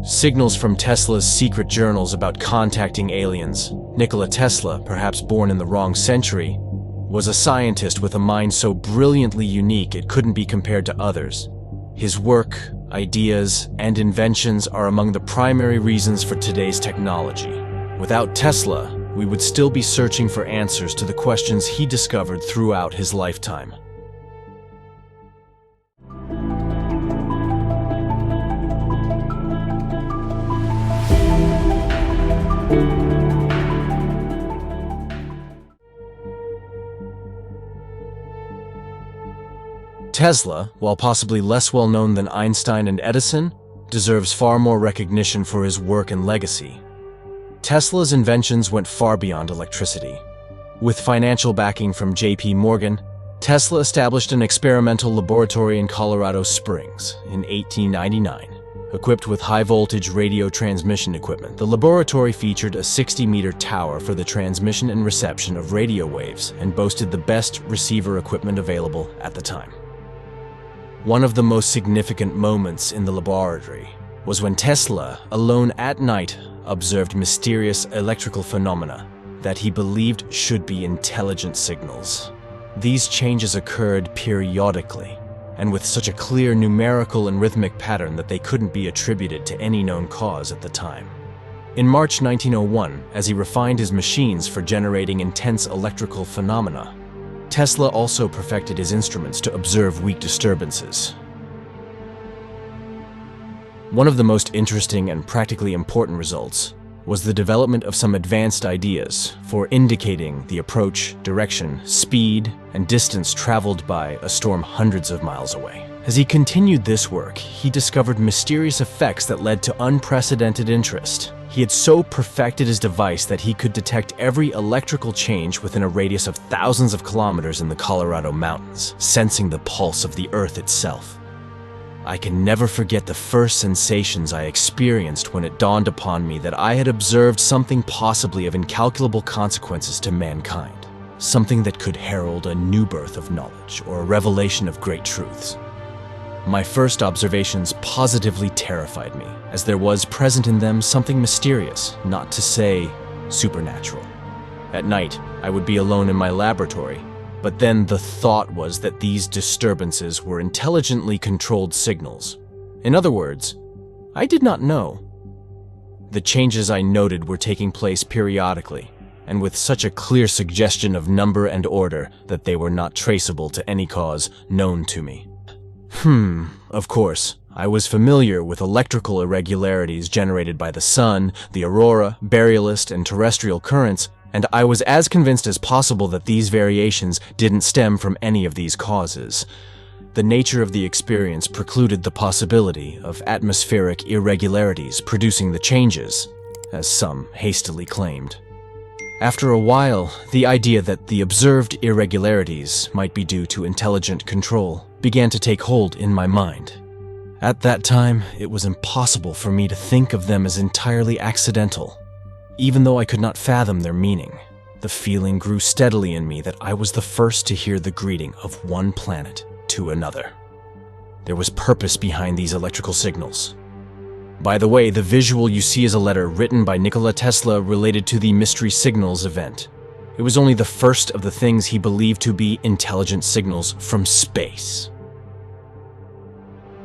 Signals from Tesla's secret journals about contacting aliens. Nikola Tesla, perhaps born in the wrong century, was a scientist with a mind so brilliantly unique it couldn't be compared to others. His work, ideas, and inventions are among the primary reasons for today's technology. Without Tesla, we would still be searching for answers to the questions he discovered throughout his lifetime. Tesla, while possibly less well known than Einstein and Edison, deserves far more recognition for his work and legacy. Tesla's inventions went far beyond electricity. With financial backing from J.P. Morgan, Tesla established an experimental laboratory in Colorado Springs in 1899. Equipped with high-voltage radio transmission equipment, the laboratory featured a 60-meter tower for the transmission and reception of radio waves and boasted the best receiver equipment available at the time. One of the most significant moments in the laboratory was when Tesla, alone at night, observed mysterious electrical phenomena that he believed should be intelligent signals. These changes occurred periodically, and with such a clear numerical and rhythmic pattern that they couldn't be attributed to any known cause at the time. In March 1901, as he refined his machines for generating intense electrical phenomena, Tesla also perfected his instruments to observe weak disturbances. One of the most interesting and practically important results was the development of some advanced ideas for indicating the approach, direction, speed, and distance traveled by a storm hundreds of miles away. As he continued this work, he discovered mysterious effects that led to unprecedented interest. He had so perfected his device that he could detect every electrical change within a radius of thousands of kilometers in the Colorado mountains, sensing the pulse of the Earth itself. I can never forget the first sensations I experienced when it dawned upon me that I had observed something possibly of incalculable consequences to mankind, something that could herald a new birth of knowledge or a revelation of great truths. My first observations positively terrified me, as there was present in them something mysterious, not to say supernatural. At night, I would be alone in my laboratory, but then the thought was that these disturbances were intelligently controlled signals. In other words, I did not know. The changes I noted were taking place periodically, and with such a clear suggestion of number and order that they were not traceable to any cause known to me. Of course, I was familiar with electrical irregularities generated by the sun, the aurora, baryolist, and terrestrial currents, and I was as convinced as possible that these variations didn't stem from any of these causes. The nature of the experience precluded the possibility of atmospheric irregularities producing the changes, as some hastily claimed. After a while, the idea that the observed irregularities might be due to intelligent control began to take hold in my mind. At that time, it was impossible for me to think of them as entirely accidental. Even though I could not fathom their meaning, the feeling grew steadily in me that I was the first to hear the greeting of one planet to another. There was purpose behind these electrical signals. By the way, the visual you see is a letter written by Nikola Tesla related to the Mystery Signals event. It was only the first of the things he believed to be intelligent signals from space.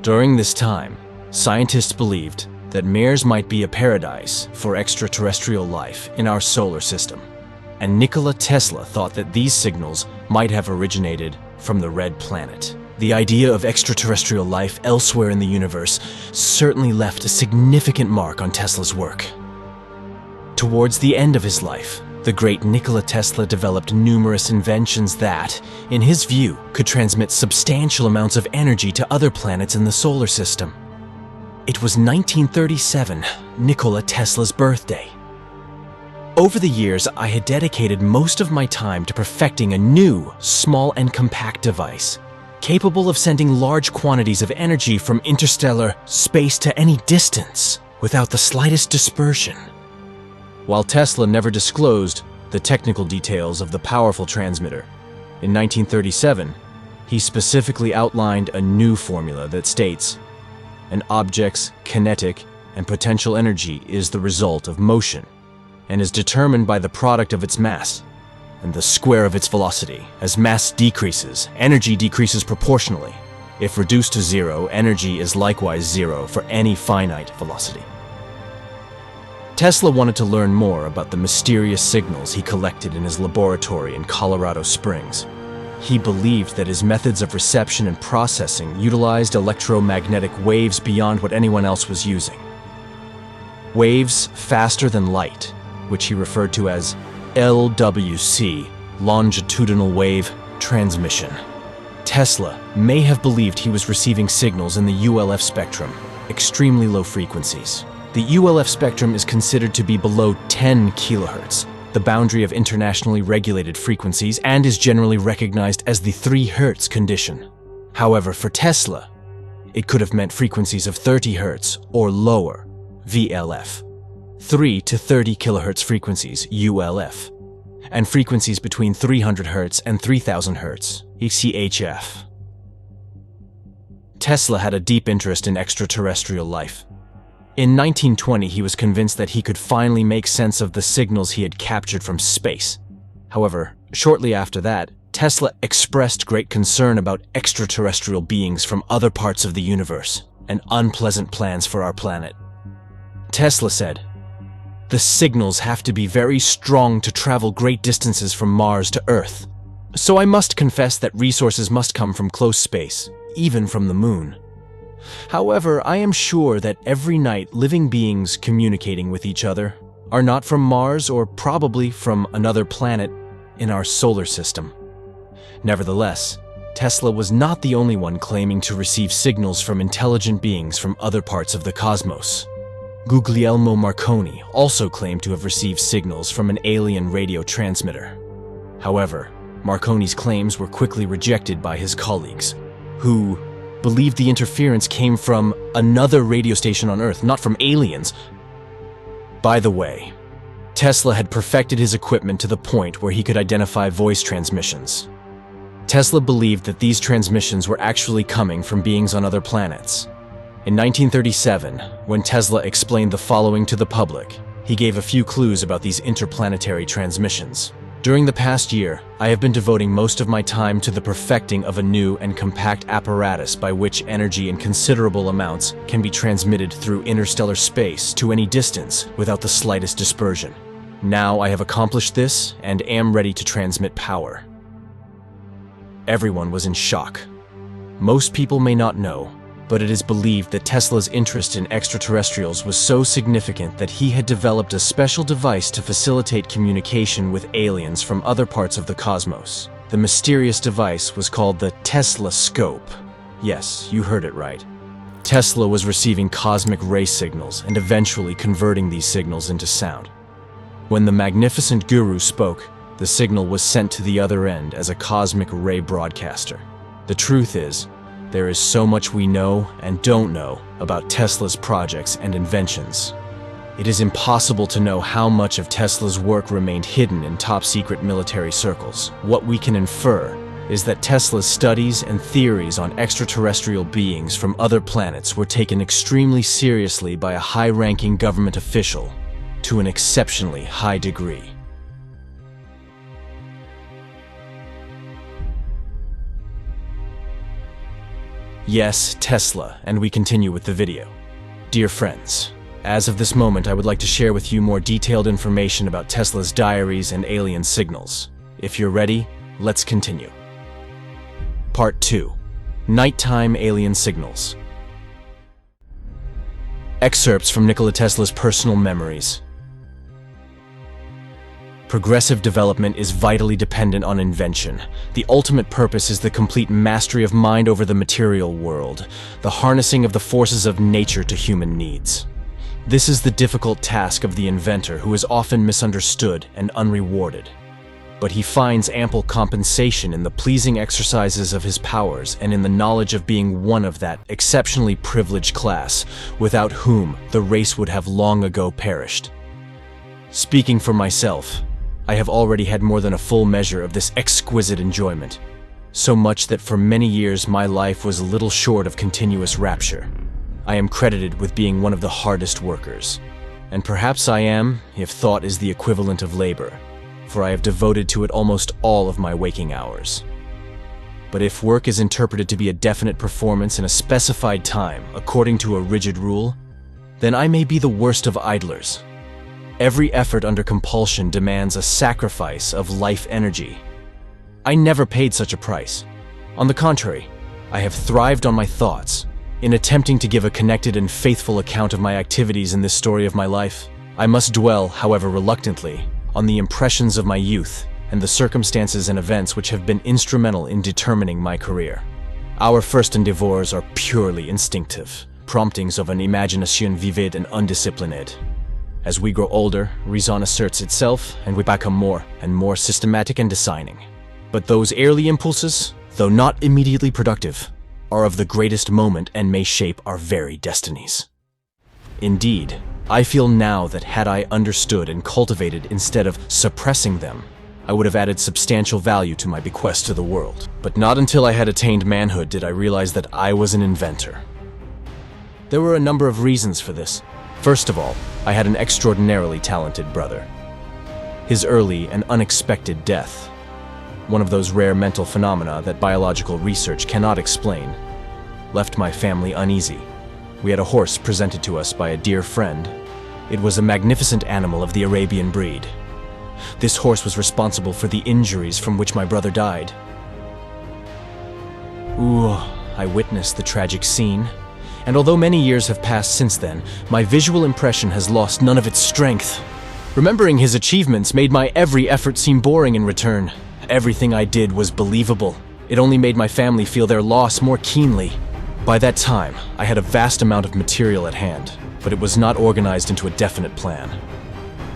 During this time, scientists believed that Mars might be a paradise for extraterrestrial life in our solar system, and Nikola Tesla thought that these signals might have originated from the Red Planet. The idea of extraterrestrial life elsewhere in the universe certainly left a significant mark on Tesla's work. Towards the end of his life, the great Nikola Tesla developed numerous inventions that, in his view, could transmit substantial amounts of energy to other planets in the solar system. It was 1937, Nikola Tesla's birthday. Over the years, I had dedicated most of my time to perfecting a new, small and compact device, capable of sending large quantities of energy from interstellar space to any distance, without the slightest dispersion. While Tesla never disclosed the technical details of the powerful transmitter, in 1937, he specifically outlined a new formula that states, an object's kinetic and potential energy is the result of motion and is determined by the product of its mass and the square of its velocity. As mass decreases, energy decreases proportionally. If reduced to zero, energy is likewise zero for any finite velocity. Tesla wanted to learn more about the mysterious signals he collected in his laboratory in Colorado Springs. He believed that his methods of reception and processing utilized electromagnetic waves beyond what anyone else was using. Waves faster than light, which he referred to as LWC, longitudinal wave transmission. Tesla may have believed he was receiving signals in the ULF spectrum, extremely low frequencies. The ULF spectrum is considered to be below 10 kilohertz, the boundary of internationally regulated frequencies, and is generally recognized as the 3 Hz condition. However, for Tesla, it could have meant frequencies of 30 Hz or lower, VLF, 3 to 30 kilohertz frequencies, ULF, and frequencies between 300 Hz and 3000 Hz, ECHF. Tesla had a deep interest in extraterrestrial life. In 1920, he was convinced that he could finally make sense of the signals he had captured from space. However, shortly after that, Tesla expressed great concern about extraterrestrial beings from other parts of the universe and unpleasant plans for our planet. Tesla said, "The signals have to be very strong to travel great distances from Mars to Earth. So I must confess that resources must come from close space, even from the moon. However, I am sure that every night living beings communicating with each other are not from Mars or probably from another planet in our solar system." Nevertheless, Tesla was not the only one claiming to receive signals from intelligent beings from other parts of the cosmos. Guglielmo Marconi also claimed to have received signals from an alien radio transmitter. However, Marconi's claims were quickly rejected by his colleagues, who believed the interference came from another radio station on Earth, not from aliens. By the way, Tesla had perfected his equipment to the point where he could identify voice transmissions. Tesla believed that these transmissions were actually coming from beings on other planets. In 1937, when Tesla explained the following to the public, he gave a few clues about these interplanetary transmissions. "During the past year, I have been devoting most of my time to the perfecting of a new and compact apparatus by which energy in considerable amounts can be transmitted through interstellar space to any distance without the slightest dispersion. Now I have accomplished this and am ready to transmit power." Everyone was in shock. Most people may not know, but it is believed that Tesla's interest in extraterrestrials was so significant that he had developed a special device to facilitate communication with aliens from other parts of the cosmos. The mysterious device was called the Teslascope. Yes, you heard it right. Tesla was receiving cosmic ray signals and eventually converting these signals into sound. When the magnificent guru spoke, the signal was sent to the other end as a cosmic ray broadcaster. The truth is, there is so much we know and don't know about Tesla's projects and inventions. It is impossible to know how much of Tesla's work remained hidden in top-secret military circles. What we can infer is that Tesla's studies and theories on extraterrestrial beings from other planets were taken extremely seriously by a high-ranking government official to an exceptionally high degree. Yes, Tesla, and we continue with the video. Dear friends, as of this moment, I would like to share with you more detailed information about Tesla's diaries and alien signals. If you're ready, let's continue. Part 2. Nighttime Alien Signals. Excerpts from Nikola Tesla's personal memories. Progressive development is vitally dependent on invention. The ultimate purpose is the complete mastery of mind over the material world, the harnessing of the forces of nature to human needs. This is the difficult task of the inventor, who is often misunderstood and unrewarded. But he finds ample compensation in the pleasing exercises of his powers and in the knowledge of being one of that exceptionally privileged class, without whom the race would have long ago perished. Speaking for myself, I have already had more than a full measure of this exquisite enjoyment, so much that for many years my life was little short of continuous rapture. I am credited with being one of the hardest workers. And perhaps I am, if thought is the equivalent of labor, for I have devoted to it almost all of my waking hours. But if work is interpreted to be a definite performance in a specified time, according to a rigid rule, then I may be the worst of idlers. Every effort under compulsion demands a sacrifice of life energy. I never paid such a price. On the contrary, I have thrived on my thoughts. In attempting to give a connected and faithful account of my activities in this story of my life, I must dwell, however reluctantly, on the impressions of my youth and the circumstances and events which have been instrumental in determining my career. Our first endeavors are purely instinctive, promptings of an imagination vivid and undisciplined. As we grow older, reason asserts itself, and we become more and more systematic and designing. But those early impulses, though not immediately productive, are of the greatest moment and may shape our very destinies. Indeed, I feel now that had I understood and cultivated instead of suppressing them, I would have added substantial value to my bequest to the world. But not until I had attained manhood did I realize that I was an inventor. There were a number of reasons for this. First of all, I had an extraordinarily talented brother. His early and unexpected death, one of those rare mental phenomena that biological research cannot explain, left my family uneasy. We had a horse presented to us by a dear friend. It was a magnificent animal of the Arabian breed. This horse was responsible for the injuries from which my brother died. I witnessed the tragic scene, and although many years have passed since then, my visual impression has lost none of its strength. Remembering his achievements made my every effort seem boring in return. Everything I did was believable. It only made my family feel their loss more keenly. By that time, I had a vast amount of material at hand, but it was not organized into a definite plan.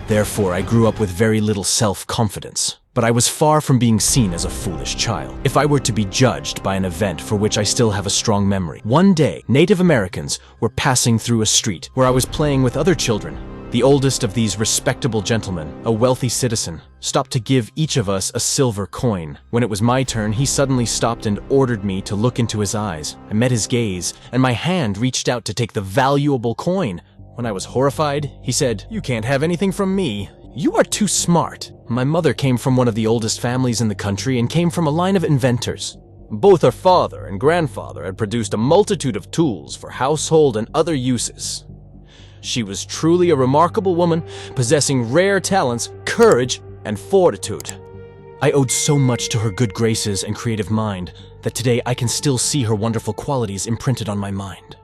Therefore, I grew up with very little self-confidence, but I was far from being seen as a foolish child. If I were to be judged by an event for which I still have a strong memory, one day, Native Americans were passing through a street where I was playing with other children. The oldest of these respectable gentlemen, a wealthy citizen, stopped to give each of us a silver coin. When it was my turn, he suddenly stopped and ordered me to look into his eyes. I met his gaze, and my hand reached out to take the valuable coin. When I was horrified, he said, "You can't have anything from me. You are too smart." My mother came from one of the oldest families in the country and came from a line of inventors. Both her father and grandfather had produced a multitude of tools for household and other uses. She was truly a remarkable woman, possessing rare talents, courage, and fortitude. I owed so much to her good graces and creative mind that today I can still see her wonderful qualities imprinted on my mind.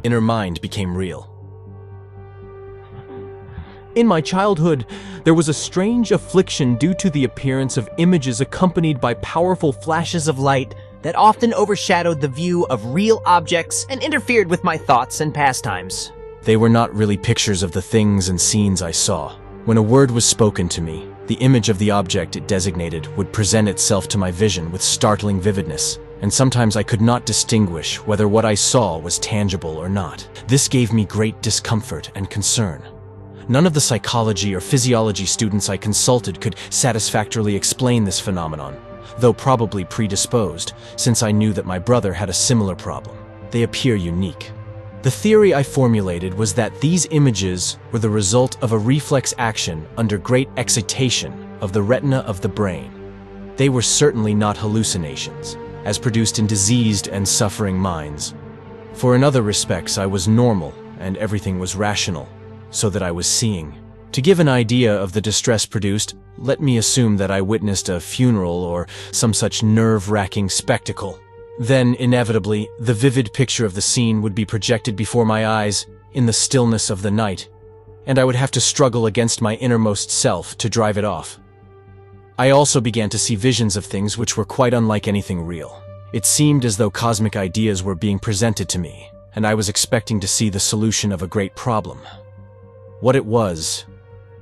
And her mind became real. In my childhood, there was a strange affliction due to the appearance of images accompanied by powerful flashes of light that often overshadowed the view of real objects and interfered with my thoughts and pastimes. They were not really pictures of the things and scenes I saw. When a word was spoken to me, the image of the object it designated would present itself to my vision with startling vividness, and sometimes I could not distinguish whether what I saw was tangible or not. This gave me great discomfort and concern. None of the psychology or physiology students I consulted could satisfactorily explain this phenomenon, though probably predisposed, since I knew that my brother had a similar problem. They appear unique. The theory I formulated was that these images were the result of a reflex action under great excitation of the retina of the brain. They were certainly not hallucinations, as produced in diseased and suffering minds. For in other respects I was normal and everything was rational, so that I was seeing. To give an idea of the distress produced, let me assume that I witnessed a funeral or some such nerve-wracking spectacle. Then, inevitably, the vivid picture of the scene would be projected before my eyes in the stillness of the night, and I would have to struggle against my innermost self to drive it off. I also began to see visions of things which were quite unlike anything real. It seemed as though cosmic ideas were being presented to me, and I was expecting to see the solution of a great problem. What it was,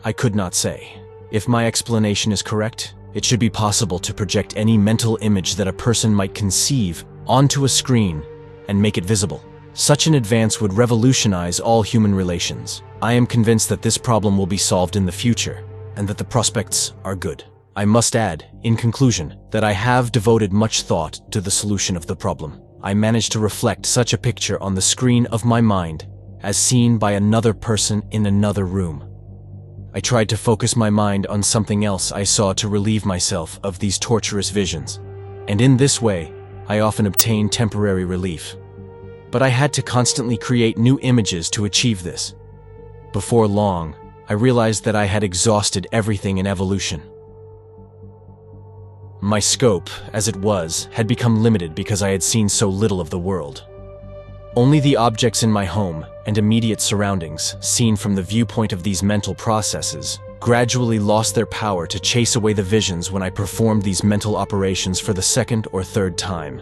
I could not say. If my explanation is correct, it should be possible to project any mental image that a person might conceive onto a screen and make it visible. Such an advance would revolutionize all human relations. I am convinced that this problem will be solved in the future, and that the prospects are good. I must add, in conclusion, that I have devoted much thought to the solution of the problem. I managed to reflect such a picture on the screen of my mind as seen by another person in another room. I tried to focus my mind on something else I saw to relieve myself of these torturous visions, and in this way, I often obtained temporary relief. But I had to constantly create new images to achieve this. Before long, I realized that I had exhausted everything in evolution. My scope, as it was, had become limited because I had seen so little of the world. Only the objects in my home and immediate surroundings, seen from the viewpoint of these mental processes, gradually lost their power to chase away the visions when I performed these mental operations for the second or third time.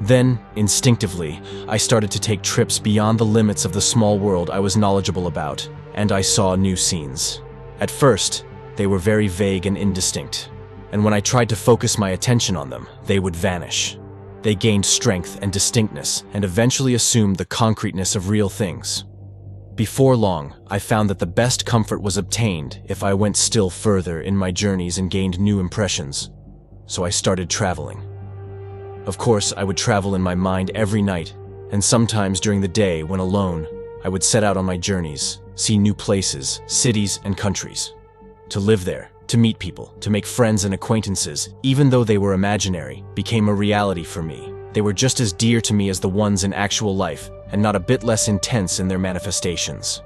Then, instinctively, I started to take trips beyond the limits of the small world I was knowledgeable about, and I saw new scenes. At first, they were very vague and indistinct, and when I tried to focus my attention on them, they would vanish. They gained strength and distinctness, and eventually assumed the concreteness of real things. Before long, I found that the best comfort was obtained if I went still further in my journeys and gained new impressions. So I started traveling. Of course, I would travel in my mind every night, and sometimes during the day, when alone, I would set out on my journeys, see new places, cities, and countries. To live there, to meet people, to make friends and acquaintances, even though they were imaginary, became a reality for me. They were just as dear to me as the ones in actual life, and not a bit less intense in their manifestations.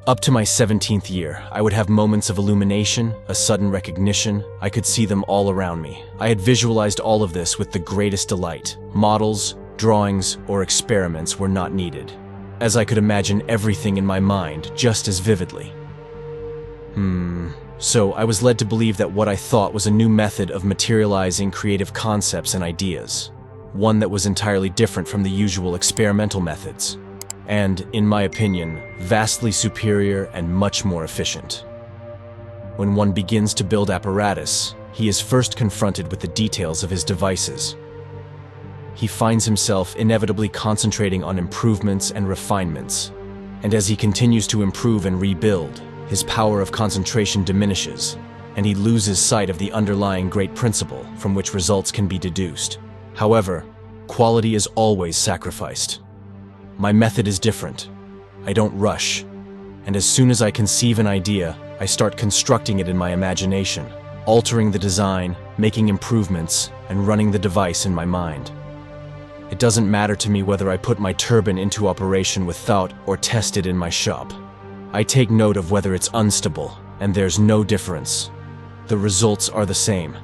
Up to my 17th year, I would have moments of illumination, a sudden recognition. I could see them all around me. I had visualized all of this with the greatest delight. Models, drawings, or experiments were not needed, as I could imagine everything in my mind just as vividly. So I was led to believe that what I thought was a new method of materializing creative concepts and ideas, one that was entirely different from the usual experimental methods, and, in my opinion, vastly superior and much more efficient. When one begins to build apparatus, he is first confronted with the details of his devices. He finds himself inevitably concentrating on improvements and refinements, and as he continues to improve and rebuild, his power of concentration diminishes, and he loses sight of the underlying great principle from which results can be deduced. However, quality is always sacrificed. My method is different. I don't rush, and as soon as I conceive an idea, I start constructing it in my imagination, altering the design, making improvements, and running the device in my mind. It doesn't matter to me whether I put my turbine into operation with thought or test it in my shop. I take note of whether it's unstable, and there's no difference. The results are the same.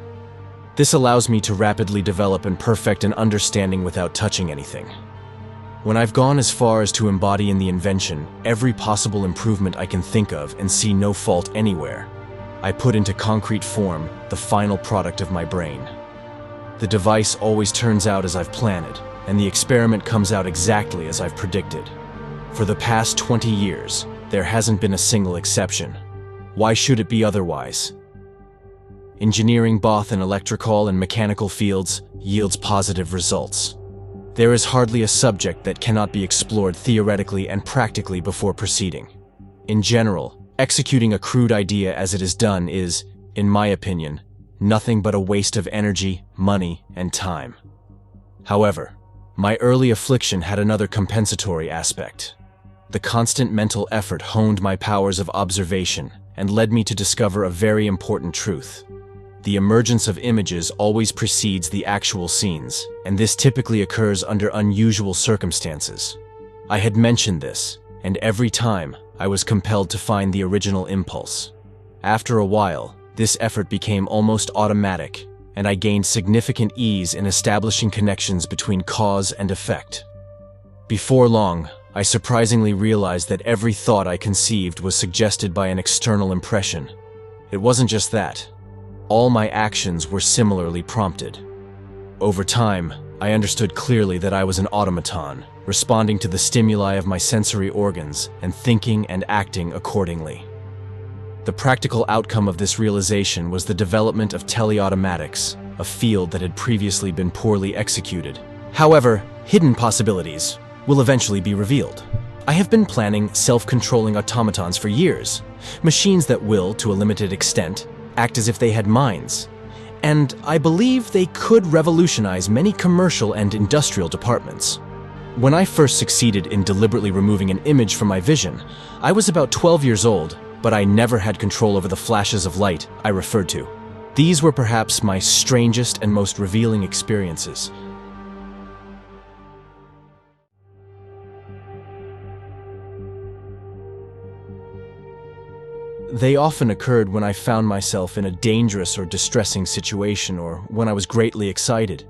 This allows me to rapidly develop and perfect an understanding without touching anything. When I've gone as far as to embody in the invention every possible improvement I can think of and see no fault anywhere, I put into concrete form the final product of my brain. The device always turns out as I've planned, and the experiment comes out exactly as I've predicted. For the past 20 years, there hasn't been a single exception. Why should it be otherwise? Engineering both in electrical and mechanical fields yields positive results. There is hardly a subject that cannot be explored theoretically and practically before proceeding. In general, executing a crude idea as it is done is, in my opinion, nothing but a waste of energy, money, and time. However, my early affliction had another compensatory aspect. The constant mental effort honed my powers of observation and led me to discover a very important truth. The emergence of images always precedes the actual scenes, and this typically occurs under unusual circumstances. I had mentioned this, and every time I was compelled to find the original impulse. After a while, this effort became almost automatic, and I gained significant ease in establishing connections between cause and effect. Before long, I surprisingly realized that every thought I conceived was suggested by an external impression. It wasn't just that. All my actions were similarly prompted. Over time, I understood clearly that I was an automaton, responding to the stimuli of my sensory organs and thinking and acting accordingly. The practical outcome of this realization was the development of teleautomatics, a field that had previously been poorly executed. However, hidden possibilities will eventually be revealed. I have been planning self-controlling automatons for years, machines that will, to a limited extent, act as if they had minds, and I believe they could revolutionize many commercial and industrial departments. When I first succeeded in deliberately removing an image from my vision, I was about 12 years old, but I never had control over the flashes of light I referred to. These were perhaps my strangest and most revealing experiences. They often occurred when I found myself in a dangerous or distressing situation, or when I was greatly excited.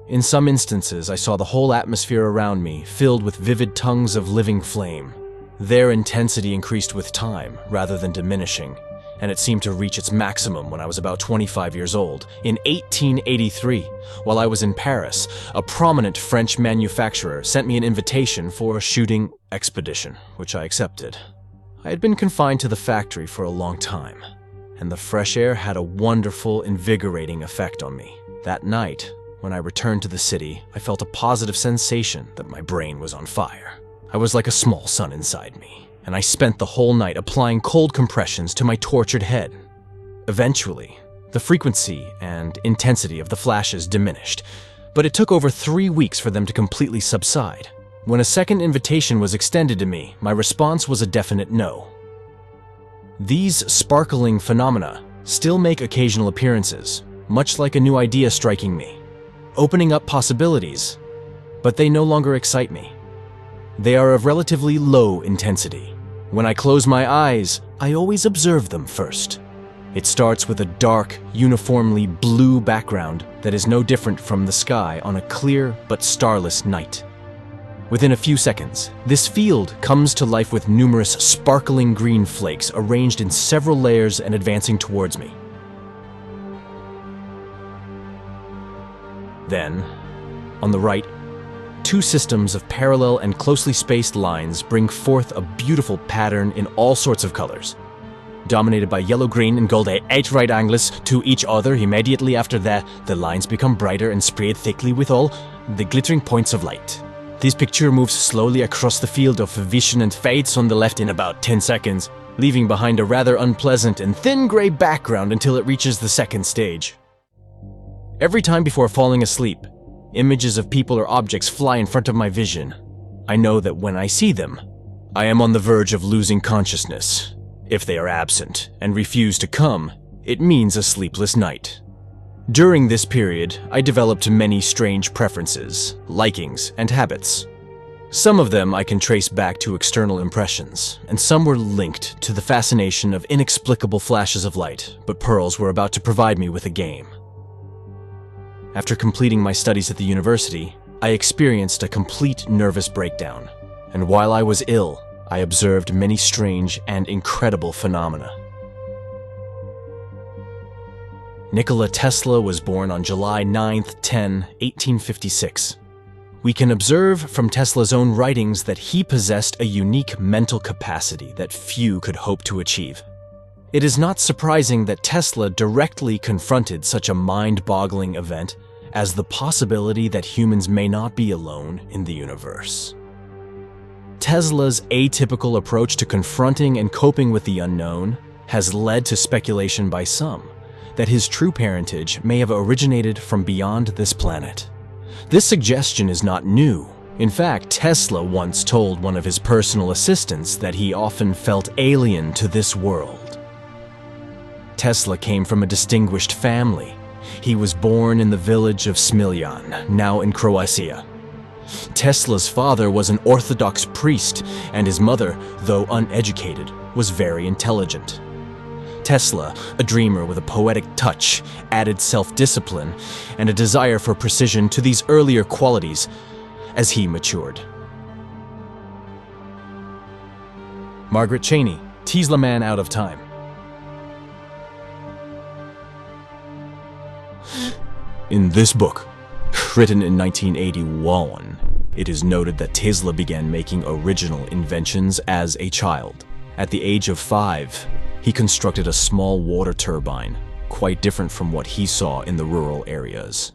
In some instances, I saw the whole atmosphere around me filled with vivid tongues of living flame. Their intensity increased with time, rather than diminishing, and it seemed to reach its maximum when I was about 25 years old. In 1883, while I was in Paris, a prominent French manufacturer sent me an invitation for a shooting expedition, which I accepted. I had been confined to the factory for a long time, and the fresh air had a wonderful, invigorating effect on me. That night, when I returned to the city, I felt a positive sensation that my brain was on fire. I was like a small sun inside me, and I spent the whole night applying cold compressions to my tortured head. Eventually, the frequency and intensity of the flashes diminished, but it took over 3 weeks for them to completely subside. When a second invitation was extended to me, my response was a definite no. These sparkling phenomena still make occasional appearances, much like a new idea striking me, opening up possibilities, but they no longer excite me. They are of relatively low intensity. When I close my eyes, I always observe them first. It starts with a dark, uniformly blue background that is no different from the sky on a clear but starless night. Within a few seconds, this field comes to life with numerous sparkling green flakes arranged in several layers and advancing towards me. Then, on the right, 2 systems of parallel and closely spaced lines bring forth a beautiful pattern in all sorts of colors, dominated by yellow, green, and gold at 8 right angles to each other. Immediately after that, the lines become brighter and sprayed thickly with all the glittering points of light. This picture moves slowly across the field of vision and fades on the left in about 10 seconds, leaving behind a rather unpleasant and thin gray background until it reaches the second stage. Every time before falling asleep, images of people or objects fly in front of my vision. I know that when I see them, I am on the verge of losing consciousness. If they are absent and refuse to come, it means a sleepless night. During this period, I developed many strange preferences, likings, and habits. Some of them I can trace back to external impressions, and some were linked to the fascination of inexplicable flashes of light, but Pearls were about to provide me with a game. After completing my studies at the university, I experienced a complete nervous breakdown, and while I was ill, I observed many strange and incredible phenomena. Nikola Tesla was born on July 9, 1856. We can observe from Tesla's own writings that he possessed a unique mental capacity that few could hope to achieve. It is not surprising that Tesla directly confronted such a mind-boggling event as the possibility that humans may not be alone in the universe. Tesla's atypical approach to confronting and coping with the unknown has led to speculation by some that his true parentage may have originated from beyond this planet. This suggestion is not new. In fact, Tesla once told one of his personal assistants that he often felt alien to this world. Tesla came from a distinguished family. He was born in the village of Smiljan, now in Croatia. Tesla's father was an Orthodox priest, and his mother, though uneducated, was very intelligent. Tesla, a dreamer with a poetic touch, added self-discipline and a desire for precision to these earlier qualities as he matured. Margaret Cheney, Tesla Man Out of Time. In this book, written in 1981, it is noted that Tesla began making original inventions as a child. At the age of 5, he constructed a small water turbine, quite different from what he saw in the rural areas.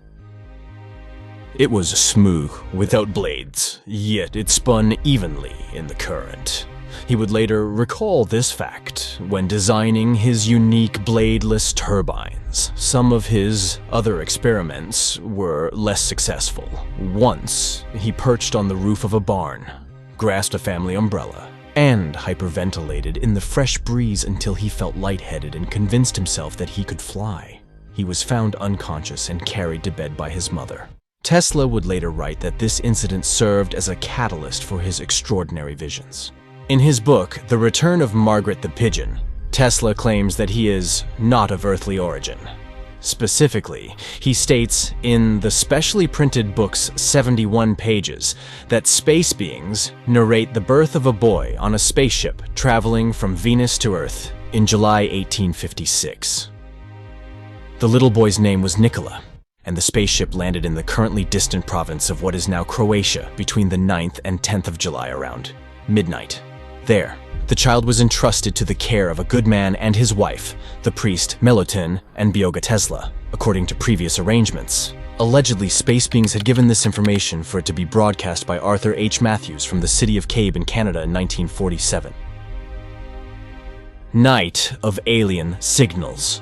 It was smooth, without blades, yet it spun evenly in the current. He would later recall this fact when designing his unique bladeless turbines. Some of his other experiments were less successful. Once, he perched on the roof of a barn, grasped a family umbrella, and hyperventilated in the fresh breeze until he felt lightheaded and convinced himself that he could fly. He was found unconscious and carried to bed by his mother. Tesla would later write that this incident served as a catalyst for his extraordinary visions. In his book, The Return of Margaret the Pigeon, Tesla claims that he is not of earthly origin. Specifically, he states in the specially printed book's 71 pages that space beings narrate the birth of a boy on a spaceship traveling from Venus to Earth in July 1856. The little boy's name was Nikola, and the spaceship landed in the currently distant province of what is now Croatia between the 9th and 10th of July around midnight. There, the child was entrusted to the care of a good man and his wife, the priest Milutin and Nikola Tesla, according to previous arrangements. Allegedly, space beings had given this information for it to be broadcast by Arthur H. Matthews from the city of Cabe in Canada in 1947. Night of Alien Signals.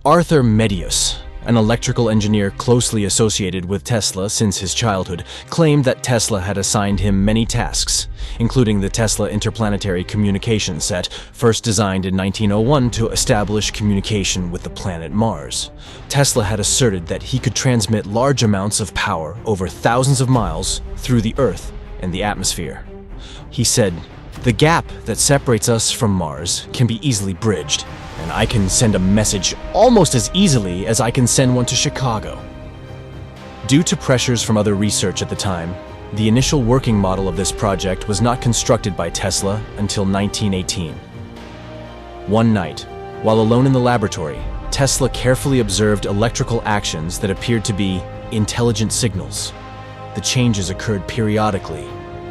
Arthur Medius, an electrical engineer closely associated with Tesla since his childhood, claimed that Tesla had assigned him many tasks, including the Tesla Interplanetary Communication Set, first designed in 1901 to establish communication with the planet Mars. Tesla had asserted that he could transmit large amounts of power over thousands of miles through the Earth and the atmosphere. He said, "The gap that separates us from Mars can be easily bridged, and I can send a message almost as easily as I can send one to Chicago." Due to pressures from other research at the time, the initial working model of this project was not constructed by Tesla until 1918. One night, while alone in the laboratory, Tesla carefully observed electrical actions that appeared to be intelligent signals. The changes occurred periodically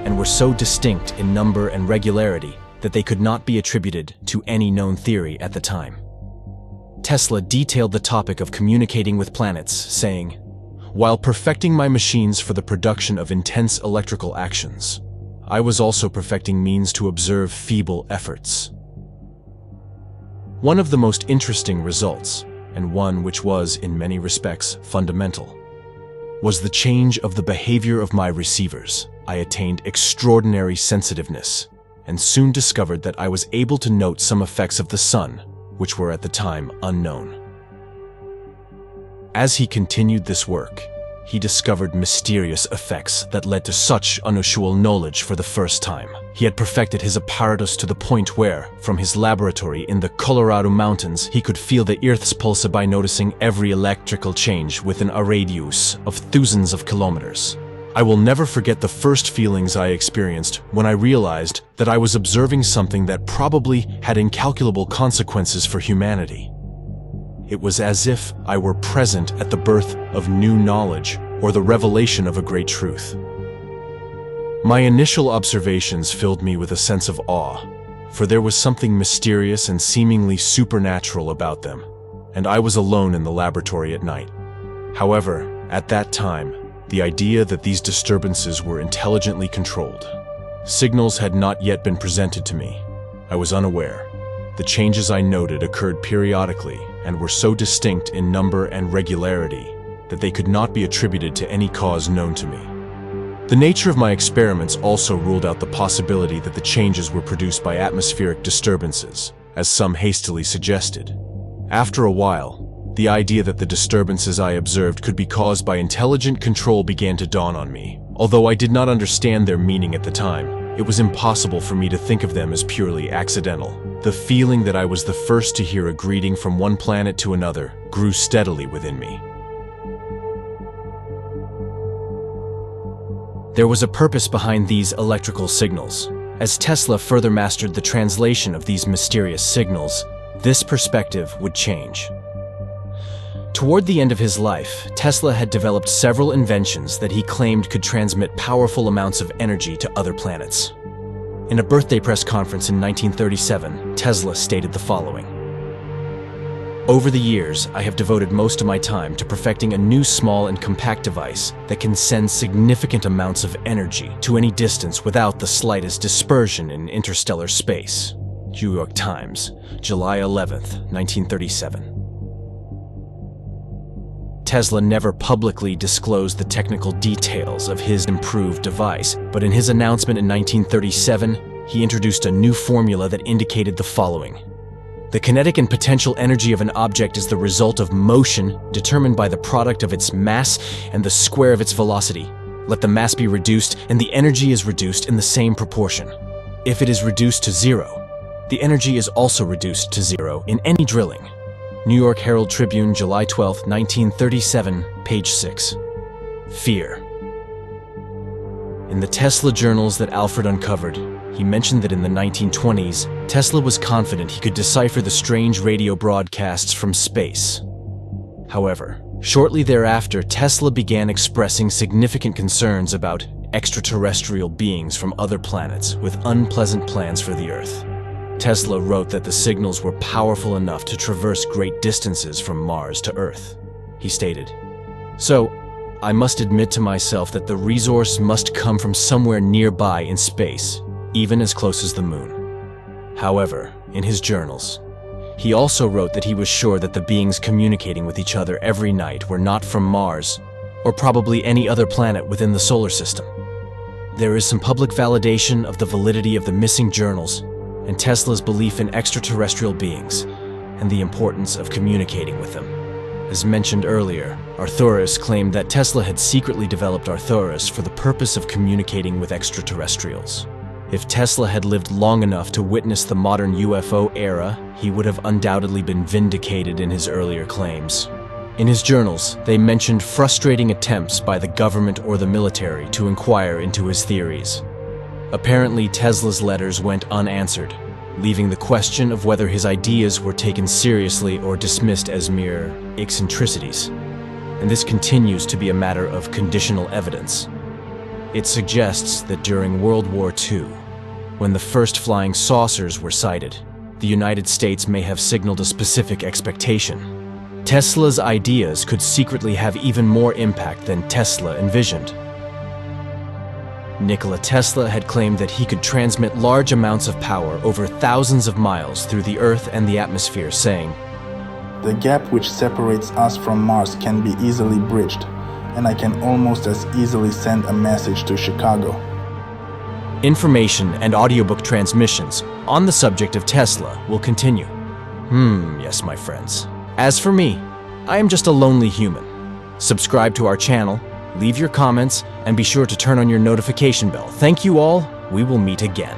and were so distinct in number and regularity that they could not be attributed to any known theory at the time. Tesla detailed the topic of communicating with planets, saying, "While perfecting my machines for the production of intense electrical actions, I was also perfecting means to observe feeble efforts." One of the most interesting results, and one which was, in many respects, fundamental, was the change of the behavior of my receivers. I attained extraordinary sensitiveness, and soon discovered that I was able to note some effects of the sun, which were at the time unknown. As he continued this work, he discovered mysterious effects that led to such unusual knowledge for the first time. He had perfected his apparatus to the point where, from his laboratory in the Colorado mountains, he could feel the Earth's pulse by noticing every electrical change within a radius of thousands of kilometers. I will never forget the first feelings I experienced when I realized that I was observing something that probably had incalculable consequences for humanity. It was as if I were present at the birth of new knowledge or the revelation of a great truth. My initial observations filled me with a sense of awe, for there was something mysterious and seemingly supernatural about them, and I was alone in the laboratory at night. However, at that time, the idea that these disturbances were intelligently controlled. Signals had not yet been presented to me. I was unaware. The changes I noted occurred periodically and were so distinct in number and regularity that they could not be attributed to any cause known to me. The nature of my experiments also ruled out the possibility that the changes were produced by atmospheric disturbances, as some hastily suggested. After a while, the idea that the disturbances I observed could be caused by intelligent control began to dawn on me. Although I did not understand their meaning at the time, it was impossible for me to think of them as purely accidental. The feeling that I was the first to hear a greeting from one planet to another grew steadily within me. There was a purpose behind these electrical signals. As Tesla further mastered the translation of these mysterious signals, this perspective would change. Toward the end of his life, Tesla had developed several inventions that he claimed could transmit powerful amounts of energy to other planets. In a birthday press conference in 1937, Tesla stated the following: Over the years, I have devoted most of my time to perfecting a new small and compact device that can send significant amounts of energy to any distance without the slightest dispersion in interstellar space. New York Times, July 11th, 1937. Tesla never publicly disclosed the technical details of his improved device, but in his announcement in 1937, he introduced a new formula that indicated the following. The kinetic and potential energy of an object is the result of motion determined by the product of its mass and the square of its velocity. Let the mass be reduced, and the energy is reduced in the same proportion. If it is reduced to zero, the energy is also reduced to zero in any drilling. New York Herald Tribune, July 12, 1937, page 6. Fear. In the Tesla journals that Alfred uncovered, he mentioned that in the 1920s, Tesla was confident he could decipher the strange radio broadcasts from space. However, shortly thereafter, Tesla began expressing significant concerns about extraterrestrial beings from other planets with unpleasant plans for the Earth. Tesla wrote that the signals were powerful enough to traverse great distances from Mars to Earth. He stated, "So, I must admit to myself that the resource must come from somewhere nearby in space, even as close as the moon." However, in his journals, he also wrote that he was sure that the beings communicating with each other every night were not from Mars, or probably any other planet within the solar system. There is some public validation of the validity of the missing journals and Tesla's belief in extraterrestrial beings and the importance of communicating with them. As mentioned earlier, Arthurus claimed that Tesla had secretly developed Arthurus for the purpose of communicating with extraterrestrials. If Tesla had lived long enough to witness the modern UFO era, he would have undoubtedly been vindicated in his earlier claims. In his journals, they mentioned frustrating attempts by the government or the military to inquire into his theories. Apparently, Tesla's letters went unanswered, leaving the question of whether his ideas were taken seriously or dismissed as mere eccentricities. And this continues to be a matter of conditional evidence. It suggests that during World War II, when the first flying saucers were sighted, the United States may have signaled a specific expectation. Tesla's ideas could secretly have even more impact than Tesla envisioned. Nikola Tesla had claimed that he could transmit large amounts of power over thousands of miles through the Earth and the atmosphere, saying, "The gap which separates us from Mars can be easily bridged, and I can almost as easily send a message to Chicago." Information and audiobook transmissions on the subject of Tesla will continue. Yes, my friends. As for me, I am just a lonely human. Subscribe to our channel, leave your comments, and be sure to turn on your notification bell. Thank you all. We will meet again.